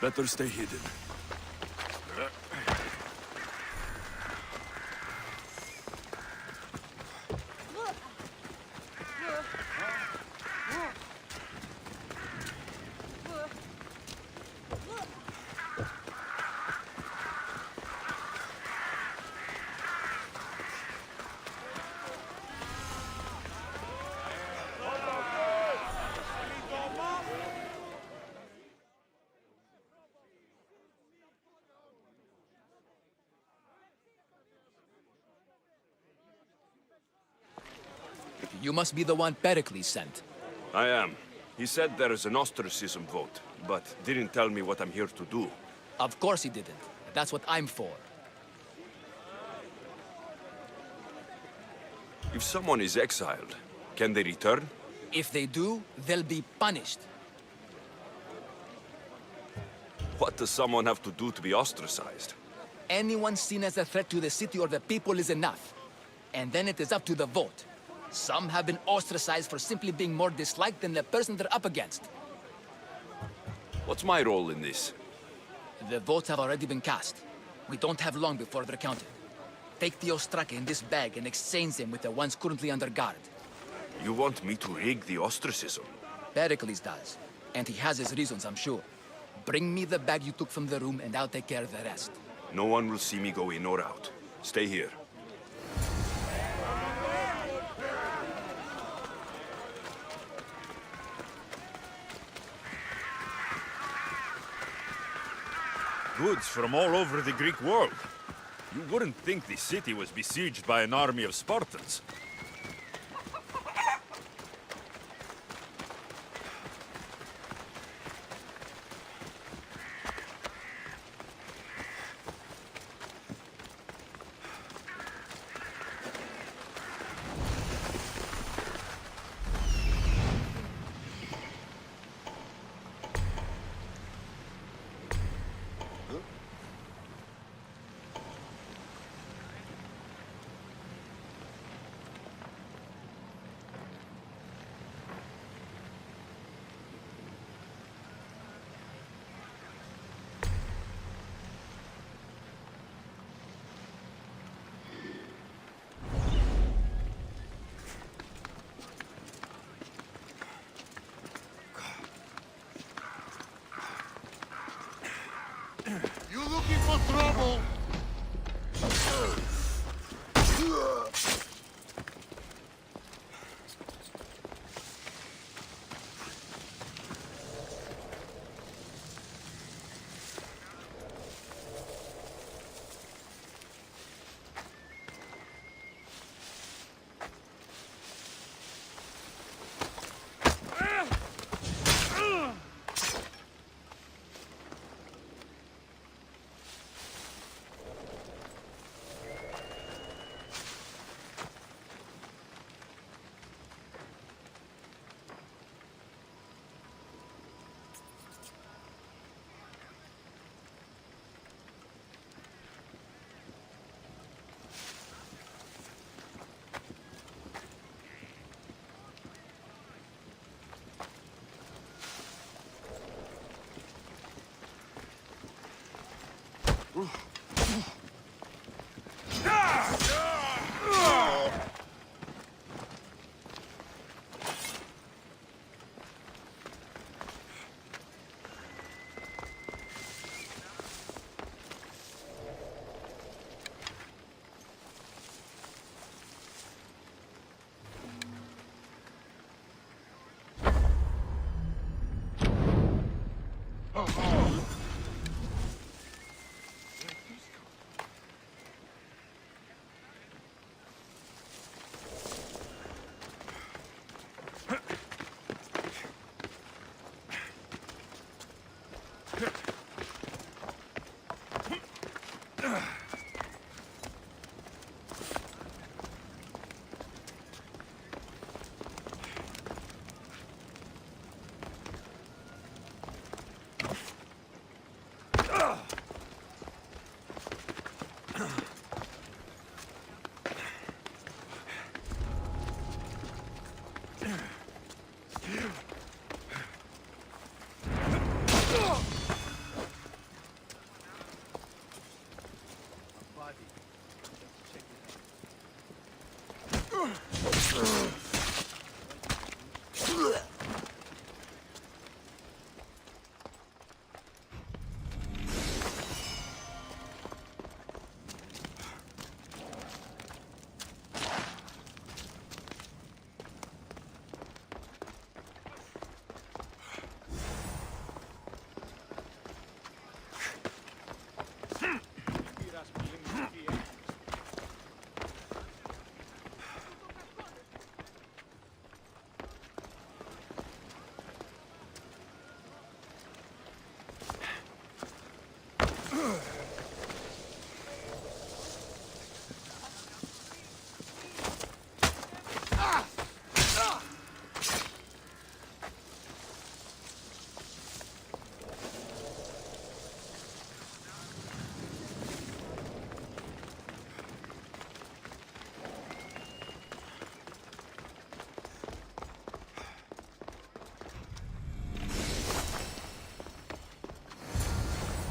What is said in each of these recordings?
Better stay hidden. You must be the one Pericles sent. I am. He said there is an ostracism vote, but didn't tell me what I'm here to do. Of course he didn't. That's what I'm for. If someone is exiled, can they return? If they do, they'll be punished. What does someone have to do to be ostracized? Anyone seen as a threat to the city or the people is enough. And then it is up to the vote. Some have been ostracized for simply being more disliked than the person they're up against. What's my role in this? The votes have already been cast. We don't have long before they're counted. Take the ostraka in this bag and exchange them with the ones currently under guard. You want me to rig the ostracism? Pericles does. And he has his reasons, I'm sure. Bring me the bag you took from the room and I'll take care of the rest. No one will see me go in or out. Stay here. Goods from all over the Greek world. You wouldn't think the city was besieged by an army of Spartans. You looking for trouble?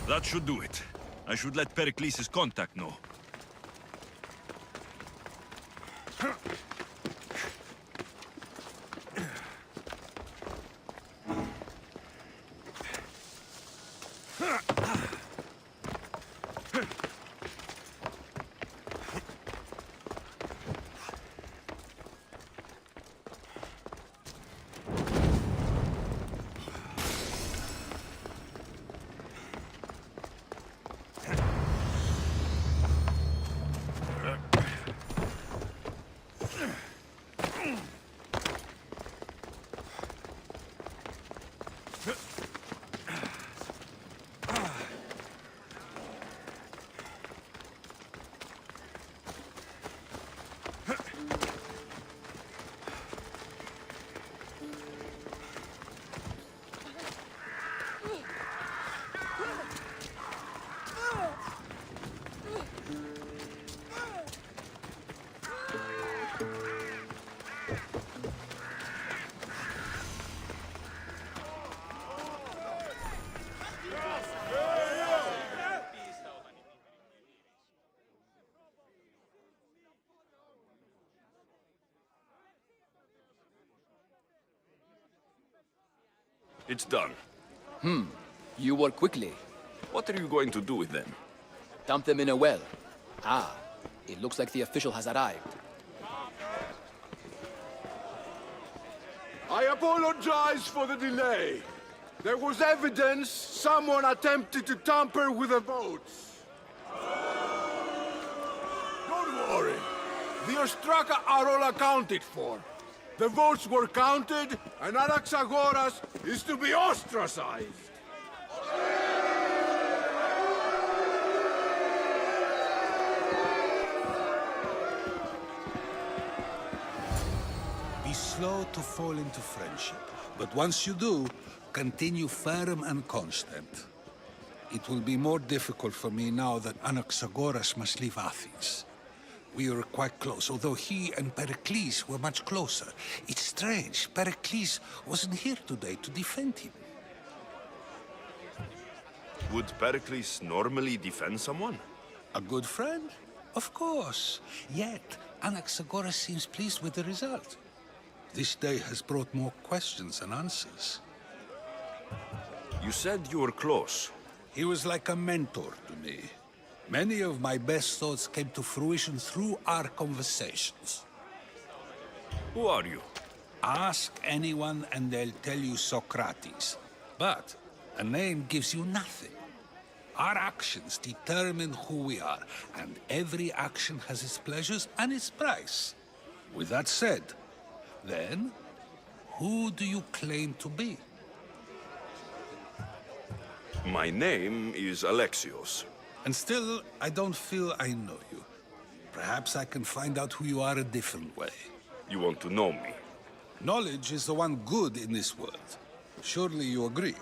That should do it. I should let Pericles' contact know. It's done. You work quickly. What are you going to do with them? Dump them in a well. Ah, it looks like the official has arrived. I apologize for the delay. There was evidence someone attempted to tamper with the votes. Don't worry. The Ostraka are all accounted for. The votes were counted, and Anaxagoras is to be ostracized. Be slow to fall into friendship, but once you do, continue firm and constant. It will be more difficult for me now that Anaxagoras must leave Athens. We were quite close, although he and Pericles were much closer. It's strange, Pericles wasn't here today to defend him. Would Pericles normally defend someone? A good friend? Of course. Yet, Anaxagoras seems pleased with the result. This day has brought more questions than answers. You said you were close. He was like a mentor to me. Many of my best thoughts came to fruition through our conversations. Who are you? Ask anyone and they'll tell you Socrates. But a name gives you nothing. Our actions determine who we are, and every action has its pleasures and its price. With that said, then, who do you claim to be? My name is Alexios. And still, I don't feel I know you. Perhaps I can find out who you are a different way. You want to know me? Knowledge is the one good in this world. Surely you agree?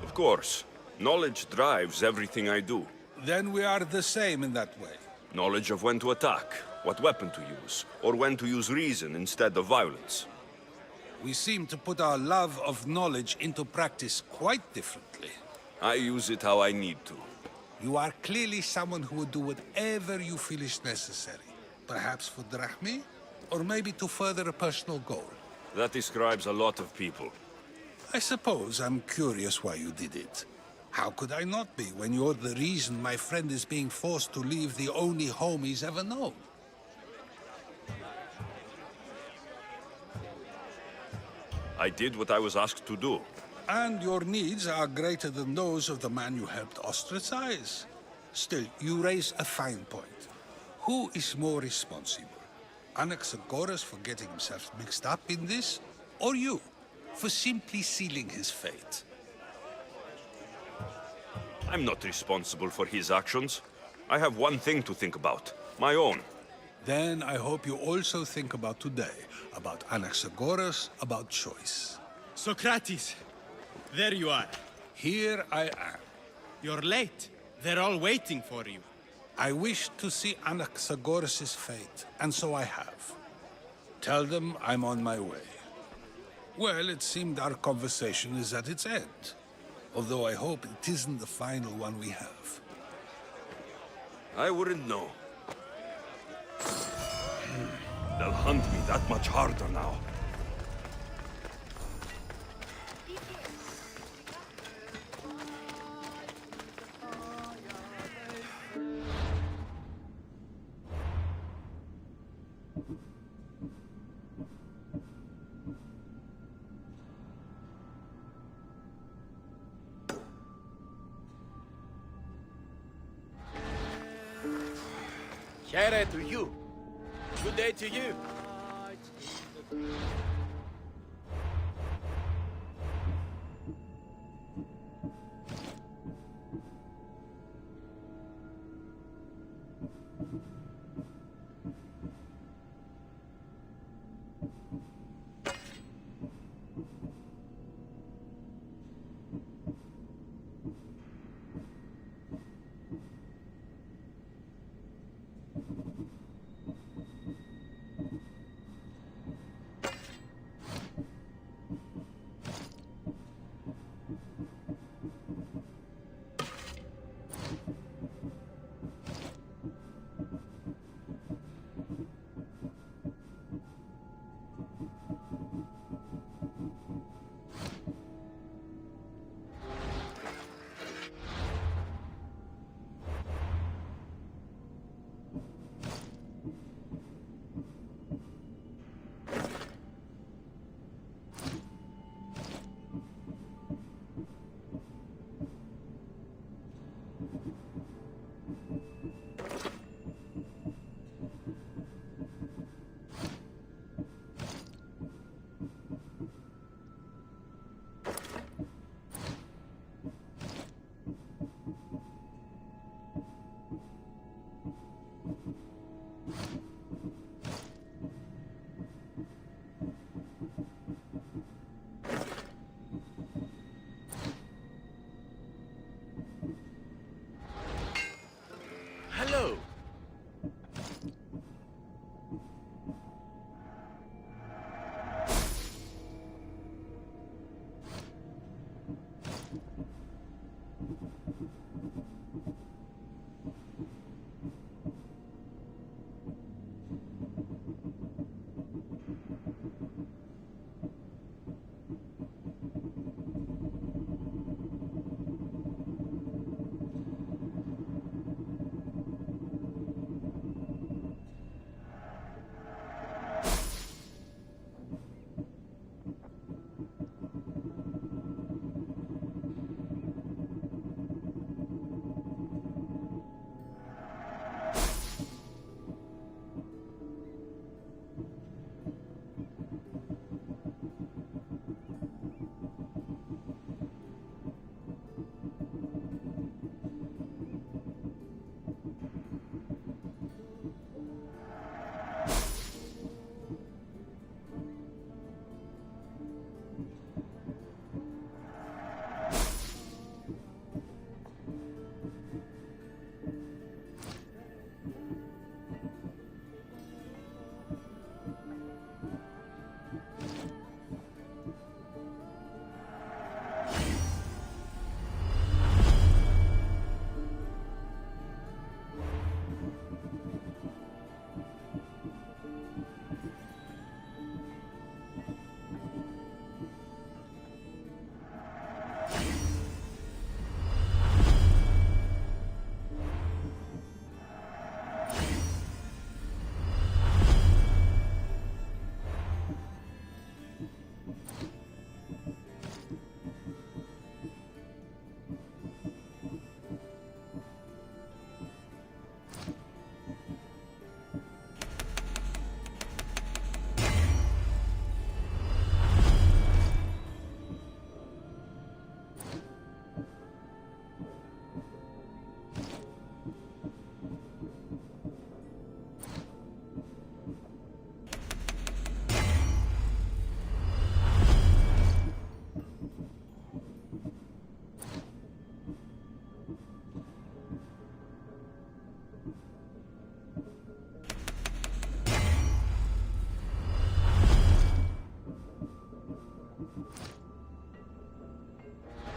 Of course. Knowledge drives everything I do. Then we are the same in that way. Knowledge of when to attack, what weapon to use, or when to use reason instead of violence. We seem to put our love of knowledge into practice quite differently. I use it how I need to. You are clearly someone who would do whatever you feel is necessary. Perhaps for drachmi, or maybe to further a personal goal. That describes a lot of people. I suppose I'm curious why you did it. How could I not be when you're the reason my friend is being forced to leave the only home he's ever known? I did what I was asked to do. And your needs are greater than those of the man you helped ostracize. Still, you raise a fine point. Who is more responsible? Anaxagoras for getting himself mixed up in this, or you, for simply sealing his fate? I'm not responsible for his actions. I have one thing to think about, my own. Then I hope you also think about today, about Anaxagoras, about choice. Socrates, there you are. Here I am. You're late. They're all waiting for you. I wish to see Anaxagoras' fate, and so I have. Tell them I'm on my way. Well, it seemed our conversation is at its end. Although I hope it isn't the final one we have. I wouldn't know. They'll hunt me that much harder now. Kere to you. Good day to you.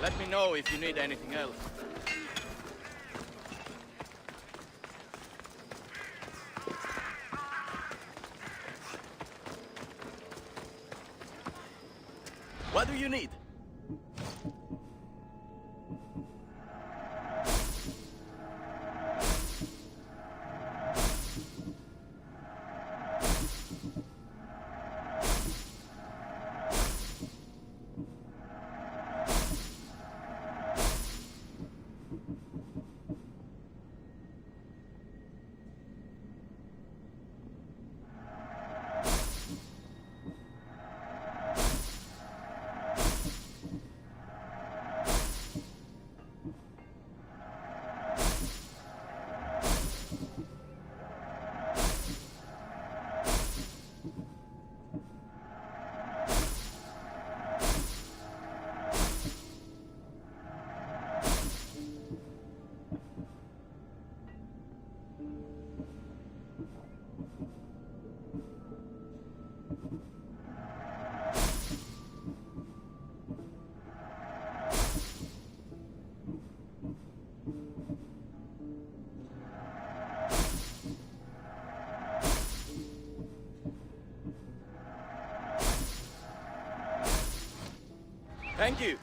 Let me know if you need anything else. What do you need? Thank you.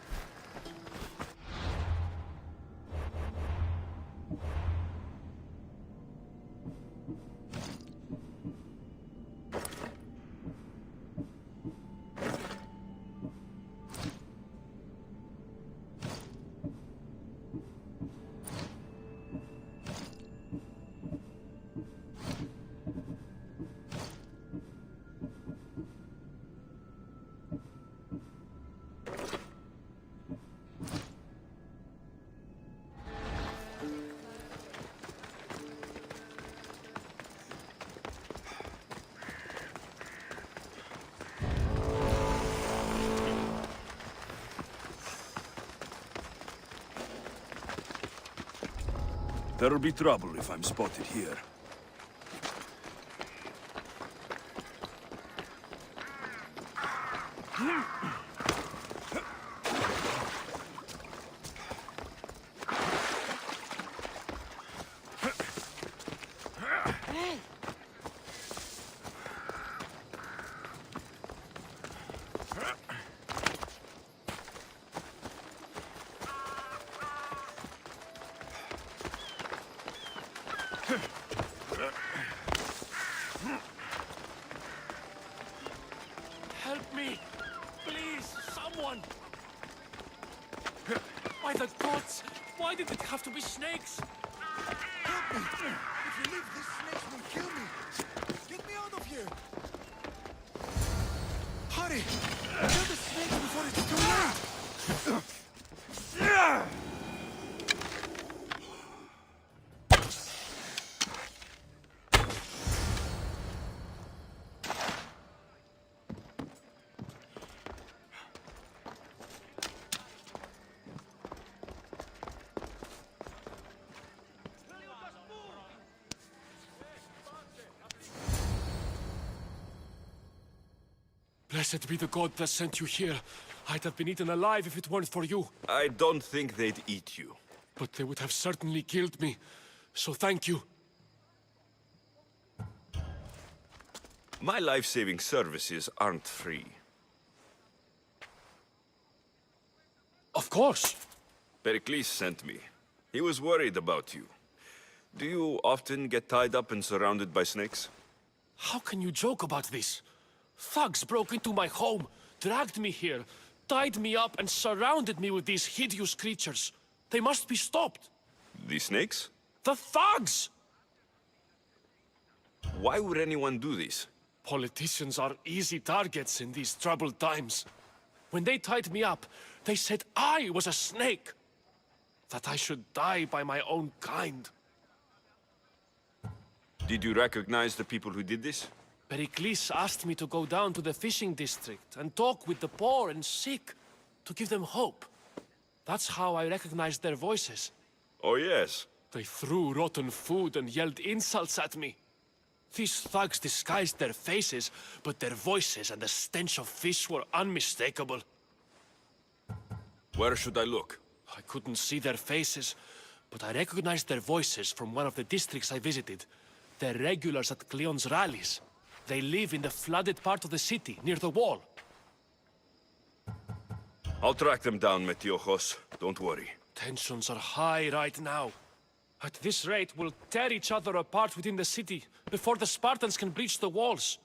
There'll be trouble if I'm spotted here. Help me! Please, someone! By the gods! Why did it have to be snakes? Help me! If you leave, these snakes will kill me! Get me out of here! Hurry! Kill the snakes before it's too late! Blessed be the god that sent you here. I'd have been eaten alive if it weren't for you. I don't think they'd eat you. But they would have certainly killed me. So thank you. My life-saving services aren't free. Of course. Pericles sent me. He was worried about you. Do you often get tied up and surrounded by snakes? How can you joke about this? Thugs broke into my home, dragged me here, tied me up and surrounded me with these hideous creatures. They must be stopped. The snakes? The thugs! Why would anyone do this? Politicians are easy targets in these troubled times. When they tied me up, they said I was a snake. That I should die by my own kind. Did you recognize the people who did this? Pericles asked me to go down to the fishing district and talk with the poor and sick, to give them hope. That's how I recognized their voices. Oh, yes. They threw rotten food and yelled insults at me. These thugs disguised their faces, but their voices and the stench of fish were unmistakable. Where should I look? I couldn't see their faces, but I recognized their voices from one of the districts I visited. They're regulars at Cleon's rallies. They live in the flooded part of the city, near the wall. I'll track them down, Metiojos. Don't worry. Tensions are high right now. At this rate, we'll tear each other apart within the city before the Spartans can breach the walls.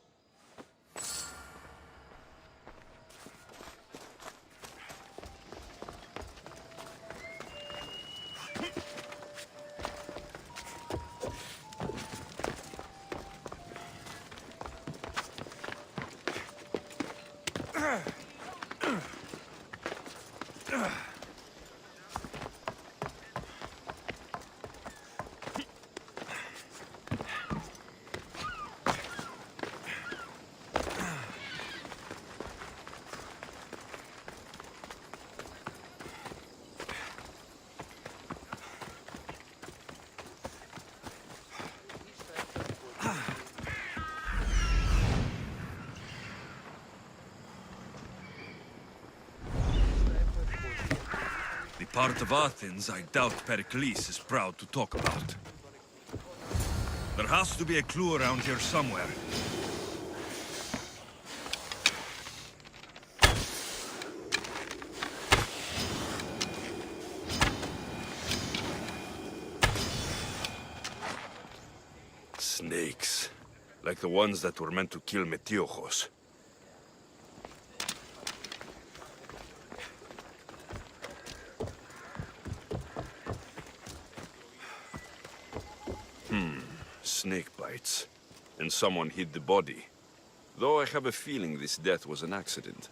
The part of Athens I doubt Pericles is proud to talk about. There has to be a clue around here somewhere. Snakes. Like the ones that were meant to kill Metiojos. Snake bites. And someone hid the body. Though I have a feeling this death was an accident.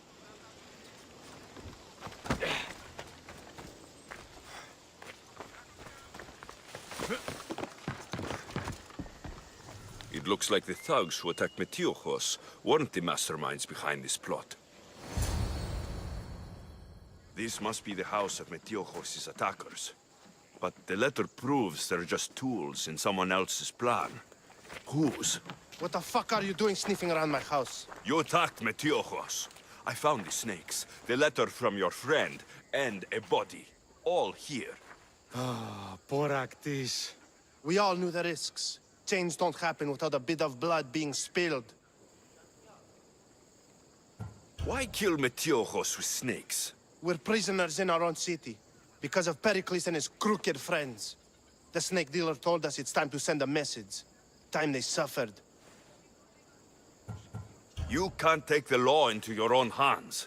It looks like the thugs who attacked Metiojos weren't the masterminds behind this plot. This must be the house of Metiojos' attackers. But the letter proves they're just tools in someone else's plan. Whose? What the fuck are you doing sniffing around my house? You attacked Metiojos. I found the snakes, the letter from your friend, and a body. All here. Poor Actis. We all knew the risks. Change don't happen without a bit of blood being spilled. Why kill Metiojos with snakes? We're prisoners in our own city. Because of Pericles and his crooked friends. The snake dealer told us it's time to send a message. Time they suffered. You can't take the law into your own hands.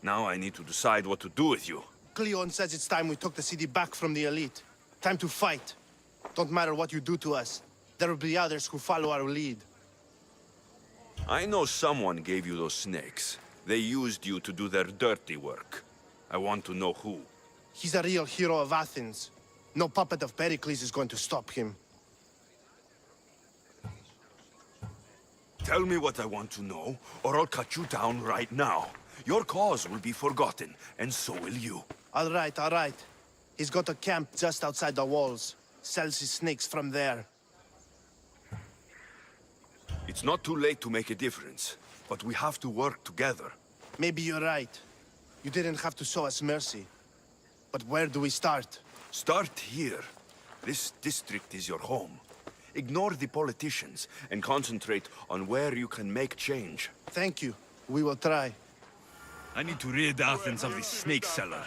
Now I need to decide what to do with you. Cleon says it's time we took the city back from the elite. Time to fight. Don't matter what you do to us. There will be others who follow our lead. I know someone gave you those snakes. They used you to do their dirty work. I want to know who. He's a real hero of Athens. No puppet of Pericles is going to stop him. Tell me what I want to know, or I'll cut you down right now. Your cause will be forgotten, and so will you. All right, all right. He's got a camp just outside the walls. Sells his snakes from there. It's not too late to make a difference, but we have to work together. Maybe you're right. You didn't have to show us mercy. But where do we start? Start here. This district is your home. Ignore the politicians and concentrate on where you can make change. Thank you. We will try. I need to rid Athens of this snake seller.